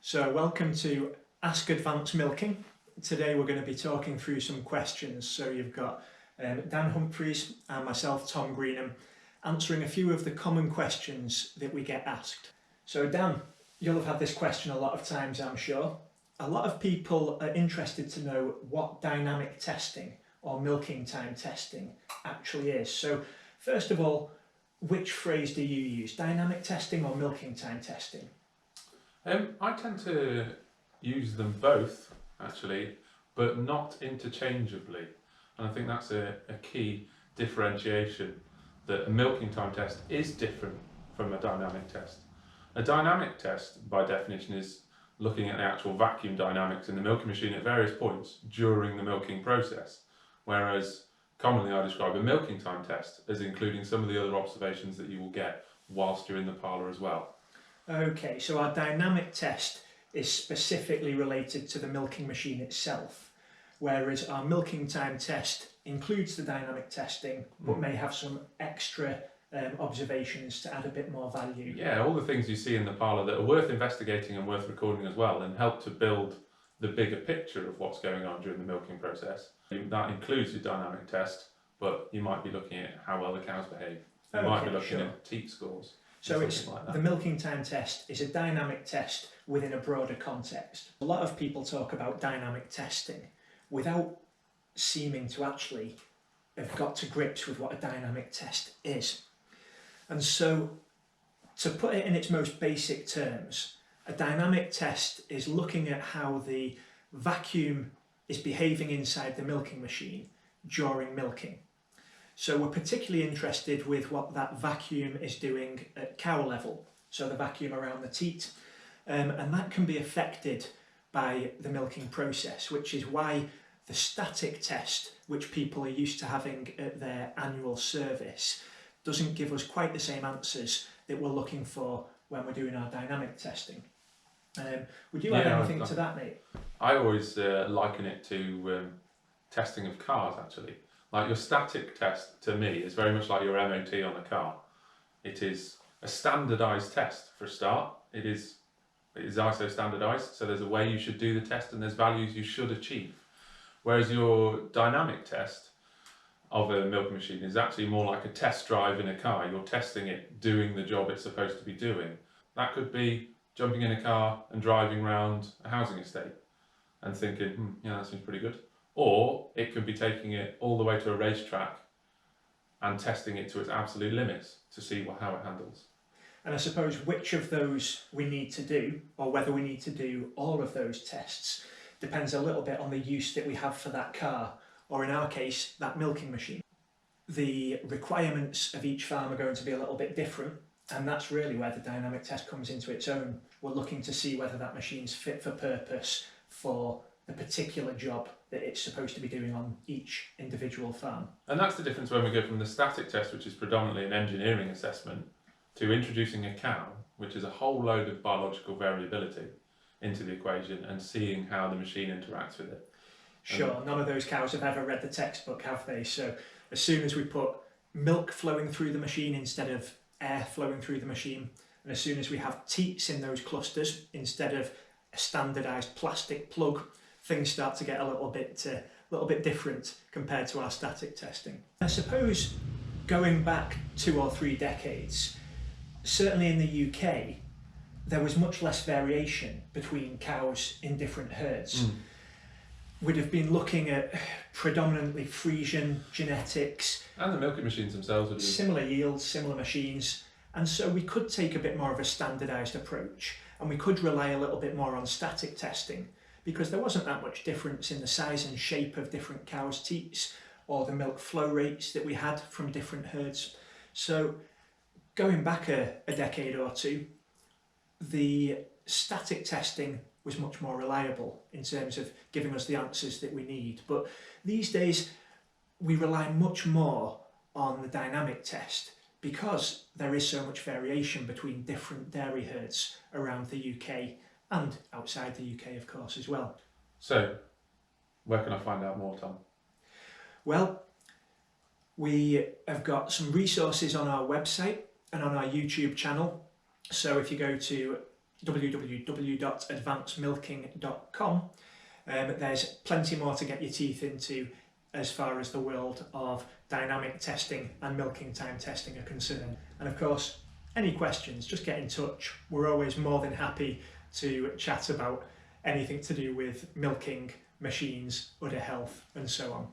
So welcome to Ask Advanced Milking. Today we're going to be talking through some questions. So you've got Dan Humphreys and myself, Tom Greenham, answering a few of the common questions that we get asked. So Dan, you'll have had this question a lot of times, I'm sure. A lot of people are interested to know what dynamic testing or milking time testing actually is. So first of all, which phrase do you use, dynamic testing or milking time testing? I tend to use them both, actually, but not interchangeably. And I think that's a key differentiation, that a milking time test is different from a dynamic test. A dynamic test, by definition, is looking at the actual vacuum dynamics in the milking machine at various points during the milking process, whereas commonly I describe a milking time test as including some of the other observations that you will get whilst you're in the parlour as well. Okay, so our dynamic test is specifically related to the milking machine itself, whereas our milking time test includes the dynamic testing, but may have some extra observations to add a bit more value. Yeah, all the things you see in the parlour that are worth investigating and worth recording as well, and help to build the bigger picture of what's going on during the milking process. That includes your dynamic test, but you might be looking at how well the cows behave. You might be looking at teat scores. So it's like the milking time test is a dynamic test within a broader context. A lot of people talk about dynamic testing without seeming to actually have got to grips with what a dynamic test is. And so, to put it in its most basic terms, a dynamic test is looking at how the vacuum is behaving inside the milking machine during milking. So we're particularly interested with what that vacuum is doing at cow level, so the vacuum around the teat, and that can be affected by the milking process, which is why the static test, which people are used to having at their annual service, doesn't give us quite the same answers that we're looking for when we're doing our dynamic testing. Would you add anything to that, mate? I always liken it to testing of cars, actually. Like your static test, to me, is very much like your MOT on a car. It is a standardised test for a start. It is ISO standardised, so there's a way you should do the test and there's values you should achieve. Whereas your dynamic test of a milking machine is actually more like a test drive in a car. You're testing it doing the job it's supposed to be doing. That could be jumping in a car and driving around a housing estate and thinking, yeah, that seems pretty good. Or it could be taking it all the way to a racetrack and testing it to its absolute limits to see how it handles. And I suppose which of those we need to do, or whether we need to do all of those tests, depends a little bit on the use that we have for that car, or in our case, that milking machine. The requirements of each farm are going to be a little bit different, and that's really where the dynamic test comes into its own. We're looking to see whether that machine's fit for purpose for the particular job that it's supposed to be doing on each individual farm. And that's the difference when we go from the static test, which is predominantly an engineering assessment, to introducing a cow, which is a whole load of biological variability, into the equation and seeing how the machine interacts with it. Sure, none of those cows have ever read the textbook, have they? So as soon as we put milk flowing through the machine instead of air flowing through the machine, and as soon as we have teats in those clusters instead of a standardised plastic plug, things start to get a little bit different compared to our static testing. I suppose going back 2 or 3 decades, certainly in the UK, there was much less variation between cows in different herds. We'd have been looking at predominantly Friesian genetics. And the milking machines themselves would be similar yields, similar machines. And so we could take a bit more of a standardised approach, and we could rely a little bit more on static testing, because there wasn't that much difference in the size and shape of different cows' teats or the milk flow rates that we had from different herds. So going back a decade or two, the static testing was much more reliable in terms of giving us the answers that we need. But these days we rely much more on the dynamic test because there is so much variation between different dairy herds around the UK and outside the UK, of course, as well. So, where can I find out more, Tom? Well, we have got some resources on our website and on our YouTube channel. So if you go to www.advancedmilking.com. There's plenty more to get your teeth into as far as the world of dynamic testing and milking time testing are concerned. And of course, any questions, just get in touch. We're always more than happy to chat about anything to do with milking, machines, udder health, and so on.